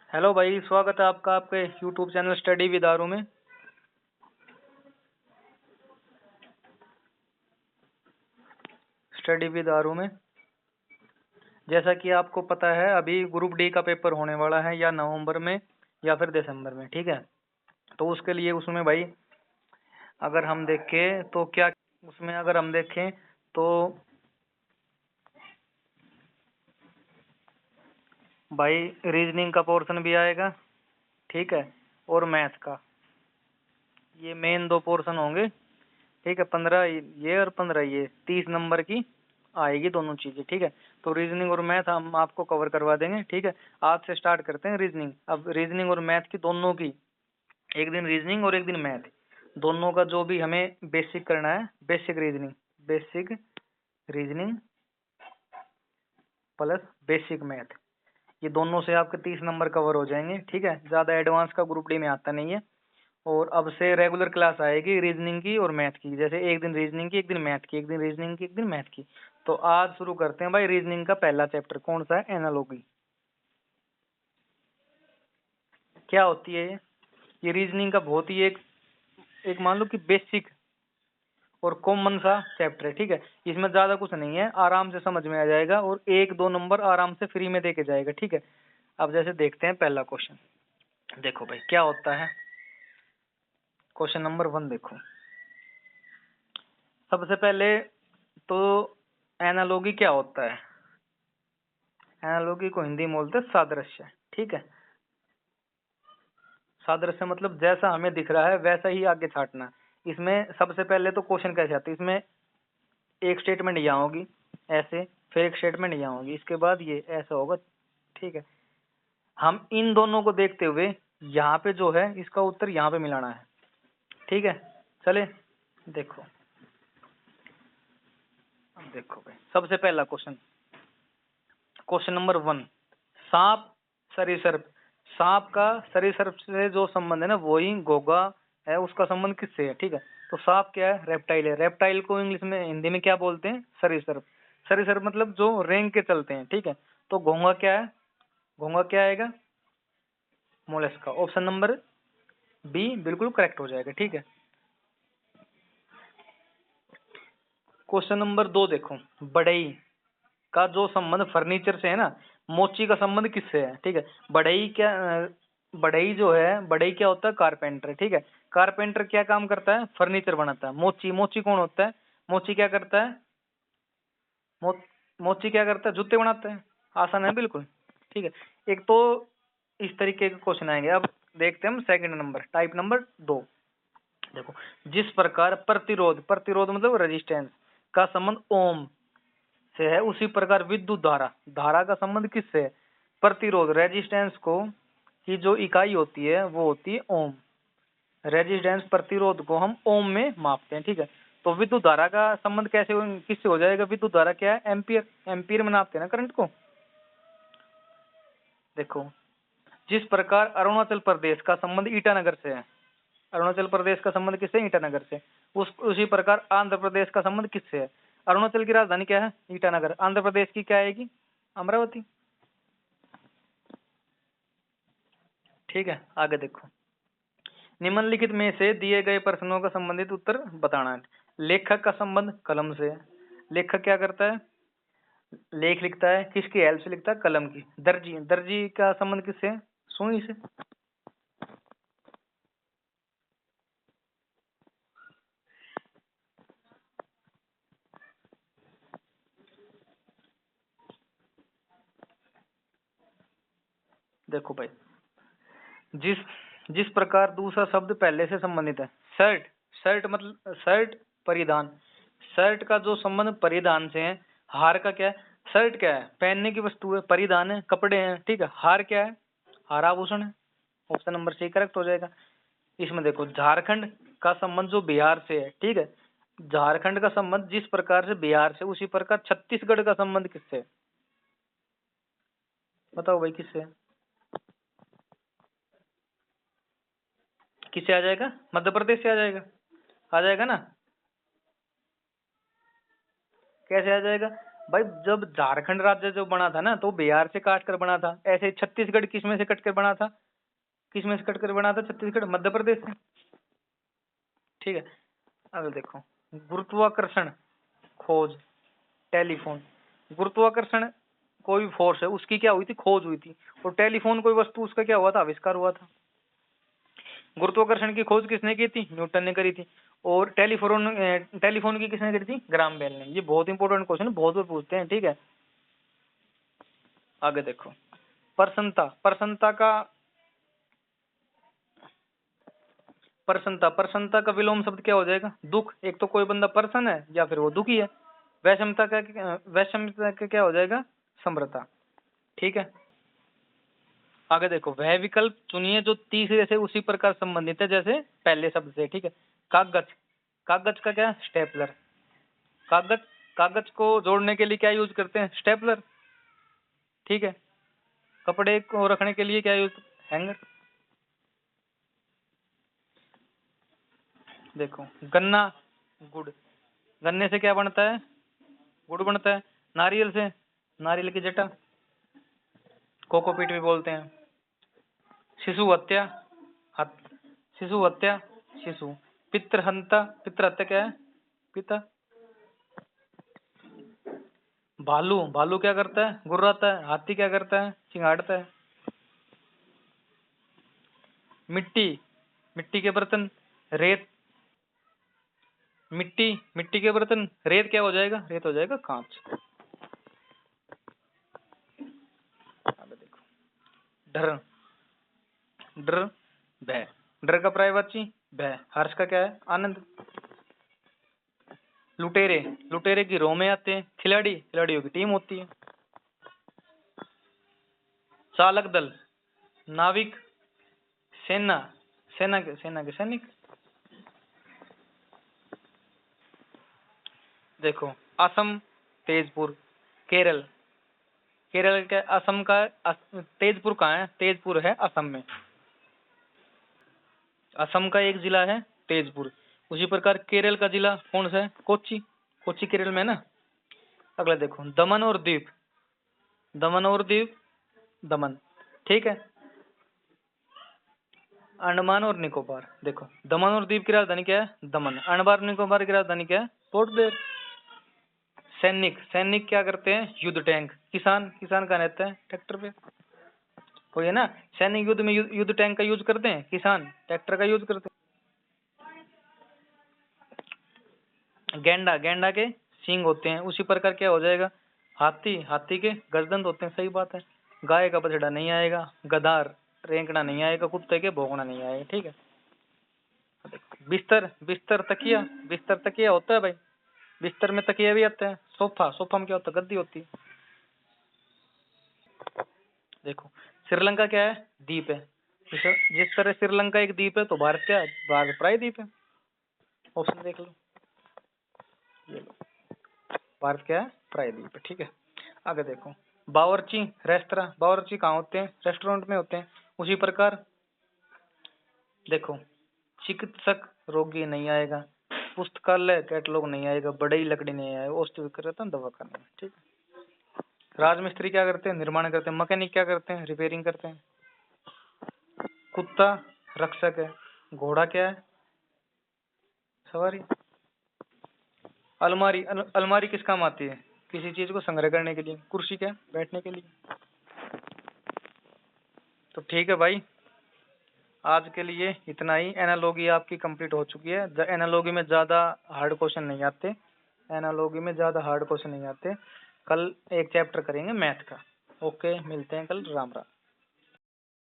Hello भाई, स्वागत है आपका आपके यूट्यूब चैनल स्टडी विद आरू में। स्टडी विद आरू में जैसा कि आपको पता है, अभी ग्रुप डी का पेपर होने वाला है, या नवंबर में या फिर दिसंबर में। ठीक है, तो उसके लिए उसमें भाई अगर हम देखें तो क्या उसमें अगर हम देखें तो भाई रीजनिंग का पोर्शन भी आएगा, ठीक है, और मैथ का। ये मेन दो पोर्शन होंगे, ठीक है। 15 ये और 15 ये 30 नंबर की आएगी दोनों चीजें, ठीक है। तो रीजनिंग और मैथ हम आपको कवर करवा देंगे, ठीक है। आज से स्टार्ट करते हैं रीजनिंग। अब रीजनिंग और मैथ की दोनों की, एक दिन रीजनिंग और एक दिन मैथ, दोनों का जो भी हमें बेसिक करना है, basic reasoning plus basic math, ये दोनों से आपके 30 नंबर कवर हो जाएंगे, ठीक है। ज्यादा एडवांस का ग्रुप डी में आता नहीं है। और अब से रेगुलर क्लास आएगी रीजनिंग की और मैथ की, जैसे एक दिन रीजनिंग की, एक दिन मैथ की, एक दिन रीजनिंग की, एक दिन मैथ की। तो आज शुरू करते हैं भाई रीजनिंग का पहला चैप्टर। कौन सा है? एनालॉजी। क्या होती है ये रीजनिंग का बहुत ही एक एक मान लो कि बेसिक और कॉमन सा चैप्टर है, ठीक है। इसमें ज्यादा कुछ नहीं है, आराम से समझ में आ जाएगा और 1-2 नंबर आराम से फ्री में दे के जाएगा, ठीक है। अब जैसे देखते हैं पहला क्वेश्चन। देखो भाई क्या होता है, क्वेश्चन नंबर 1 देखो। सबसे पहले तो एनालॉजी क्या होता है? एनालॉजी को हिंदी में बोलते हैं सादृश्य, ठीक है। सादृश्य मतलब जैसा हमें दिख रहा है वैसा ही आगे छाटना। इसमें सबसे पहले तो क्वेश्चन कैसे आते हैं, इसमें एक स्टेटमेंट यहाँ होगी ऐसे, फिर एक स्टेटमेंट यहाँ होगी, इसके बाद ये ऐसा होगा, ठीक है। हम इन दोनों को देखते हुए यहाँ पे जो है इसका उत्तर यहाँ पे मिलाना है, ठीक है। चले देखो, अब देखो भाई सबसे पहला क्वेश्चन, क्वेश्चन नंबर 1। सांप सरीसृप, सांप का सरीसृप से जो संबंध है ना, वही घोगा है, उसका संबंध किससे है, ठीक है। तो सांप क्या है? रेप्टाइल है। रेप्टाइल को इंग्लिश में, हिंदी में क्या बोलते हैं? सरीसृप। सरीसृप मतलब जो रेंग के चलते हैं, ठीक है। तो घोंगा क्या है? घोंगा क्या आएगा? मोलस्का। ऑप्शन नंबर बी बिल्कुल करेक्ट हो जाएगा, ठीक है। क्वेश्चन नंबर 2 देखो। बढ़ई का जो संबंध फर्नीचर से है ना, मोची का संबंध किससे है, ठीक है। बढ़ई क्या बढ़ई जो है, बढ़ई क्या होता है? कारपेंटर, ठीक है। कारपेंटर क्या काम करता है? फर्नीचर बनाता है। मोची, मोची कौन होता है? मोची क्या करता है? मो, मोची क्या करता है? जूते बनाता है। आसान है बिल्कुल, ठीक है। एक तो इस तरीके के क्वेश्चन आएंगे। अब देखते हैं हम सेकंड नंबर, टाइप नंबर 2। देखो, जिस प्रकार प्रतिरोध, प्रतिरोध मतलब रेजिस्टेंस का संबंध ओम से है, उसी प्रकार विद्युत धारा, धारा का संबंध किससे है? प्रतिरोध, रेजिस्टेंस को की जो इकाई होती है वो होती है ओम। रेजिस्टेंस, प्रतिरोध को हम ओम में मापते हैं, ठीक है। तो विद्युत धारा का संबंध कैसे किससे हो जाएगा? विद्युत धारा क्या है? एम्पियर, एम्पियर में नापते हैं ना करंट को। देखो, जिस प्रकार अरुणाचल प्रदेश का संबंध ईटानगर से है, अरुणाचल प्रदेश का संबंध किससे? ईटानगर से। उसी प्रकार आंध्र प्रदेश का संबंध किससे है? अरुणाचल की राजधानी क्या है? ईटानगर। आंध्र प्रदेश की क्या आएगी? अमरावती, ठीक है। आगे देखो, निम्नलिखित में से दिए गए प्रश्नों का संबंधित उत्तर बताना है। लेखक का संबंध कलम से है। लेखक क्या करता है? लेख लिखता है, किसकी हेल्प से लिखता है? कलम की। दर्जी, दर्जी का संबंध किससे है? सुई से। देखो भाई, जिस जिस प्रकार दूसरा शब्द पहले से संबंधित है, शर्ट, शर्ट मतलब शर्ट परिधान, शर्ट का जो संबंध परिधान से है। हार का क्या है? शर्ट क्या है? पहनने की वस्तु है, परिधान है, कपड़े हैं, ठीक है। हार क्या है? हार आभूषण है। ऑप्शन नंबर सी करेक्ट हो जाएगा। इसमें देखो, झारखंड का संबंध जो बिहार से है, ठीक है। झारखंड का संबंध जिस प्रकार से बिहार से, उसी प्रकार छत्तीसगढ़ का संबंध किससे है? बताओ भाई किससे है? किससे आ जाएगा? मध्य प्रदेश से आ जाएगा। आ जाएगा ना? कैसे आ जाएगा? भाई जब झारखंड राज्य जो बना था ना तो बिहार से काट कर बना था। ऐसे छत्तीसगढ़ किस में से कट कर बना था? किस में से कट कर बना था छत्तीसगढ़? मध्य प्रदेश से। ठीक है, अब देखो गुरुत्वाकर्षण खोज टेलीफोन। गुरुत्वाकर्षण कोई फोर्स है उसकी क्या हुई थी? खोज हुई थी। और टेलीफोन कोई वस्तु उसका क्या हुआ था? आविष्कार हुआ था। गुरुत्वाकर्षण की खोज किसने की थी? न्यूटन ने करी थी। और टेलीफोन की किसने करी थी? ग्राम बेल ने। ये बहुत इंपॉर्टेंट क्वेश्चन है, बहुत बार पूछते हैं। ठीक है, आगे देखो प्रसन्नता। प्रसन्नता का विलोम शब्द क्या हो जाएगा? दुख। एक तो कोई बंदा प्रसन्न है या फिर वो दुखी है। वैषम्यता का क्या हो जाएगा? समृता। ठीक है, आगे देखो वह विकल्प चुनिए जो तीसरे से उसी प्रकार संबंधित है जैसे पहले शब्द से। ठीक है, कागज। कागज का क्या? स्टेपलर। कागज कागज को जोड़ने के लिए क्या यूज करते हैं? स्टेपलर। ठीक है, कपड़े को रखने के लिए क्या यूज? हैंगर। देखो गन्ना गुड़। गन्ने से क्या बनता है? गुड़ बनता है। नारियल से? नारियल की जटा, कोकोपीट भी बोलते हैं। शिशु हत्या शिशु हत्या शिशु। पितृहंता। पितृहत्या क्या है? पिता। भालू। भालू क्या करता है? गुर्राता है। हाथी क्या करता है? चिंगाड़ता है। मिट्टी। मिट्टी के बर्तन। रेत। मिट्टी के बर्तन। रेत क्या हो जाएगा? रेत हो जाएगा कांच। आगे देखो डर। डर भय। डर का पर्यायवाची भय। हर्ष का क्या है? आनंद। लुटेरे। लुटेरे की रो में आते हैं। खिलाड़ी। खिलाड़ियों की टीम होती है। चालक दल। नाविक। सेना। सेना के सैनिक। देखो असम तेजपुर। केरल। केरल का असम का तेजपुर कहाँ है? तेजपुर है असम में। असम का एक जिला है तेजपुर। उसी प्रकार केरल का जिला कौन सा है? कोच्चि। कोच्चि केरल में है ना। अगला देखो दमन और दीप। दमन और दीप दमन। ठीक है, अंडमान और निकोबार। देखो दमन और दीप की राजधानी क्या है? दमन। अंडमान निकोबार की राजधानी क्या है? Port Blair. सैनिक। सैनिक क्या करते हैं? युद्ध टैंक। किसान। किसान कहाँ रहता है? ट्रैक्टर पे। कोई है ना सैनिक युद्ध में युद्ध टैंक का यूज करते हैं। किसान ट्रैक्टर का यूज करते हैं। गेंडा। गेंडा के सींग होते हैं। उसी प्रकार क्या हो जाएगा? हाथी। हाथी के गर्दन होते हैं। सही बात है। गाय का बछड़ा नहीं आएगा। गधार रेंकना नहीं आएगा। कुत्ते के भौंकना नहीं आएगा। ठीक है, बिस्तर। बिस्तर तकिया। बिस्तर तकिया होता है भाई। बिस्तर में तकिया भी आता है। सोफा। सोफा में क्या होता है? गद्दी होती है। देखो श्रीलंका क्या है? द्वीप है। जिस तरह श्रीलंका एक द्वीप है तो भारत क्या है? भारत प्रायद्वीप है। ऑप्शन देख लो, ये लो, भारत क्या है? प्रायद्वीप है। ठीक है, आगे देखो बावर्ची रेस्तरा। बावर्ची कहाँ होते हैं? रेस्टोरेंट में होते हैं। उसी प्रकार देखो चिकित्सक रोगी नहीं आएगा। पुस्तकालय कैटलॉग नहीं आएगा। बढ़ई लकड़ी नहीं आएगा। औषधि विक्रेता दवा खाना। ठीक है, राजमिस्त्री क्या करते हैं? निर्माण करते हैं। मैकेनिक क्या करते हैं? रिपेयरिंग करते हैं। कुत्ता रक्षक है। घोड़ा क्या है? सवारी। अलमारी। अलमारी किस काम आती है? किसी चीज को संग्रह करने के लिए। कुर्सी क्या है? बैठने के लिए। तो ठीक है भाई, आज के लिए इतना ही। एनालॉगी आपकी कंप्लीट हो चुकी है। एनालॉगी में ज्यादा हार्ड क्वेश्चन नहीं आते। एनालॉगी में ज्यादा हार्ड क्वेश्चन नहीं आते। कल एक चैप्टर करेंगे मैथ का। ओके, मिलते हैं कल। राम राम।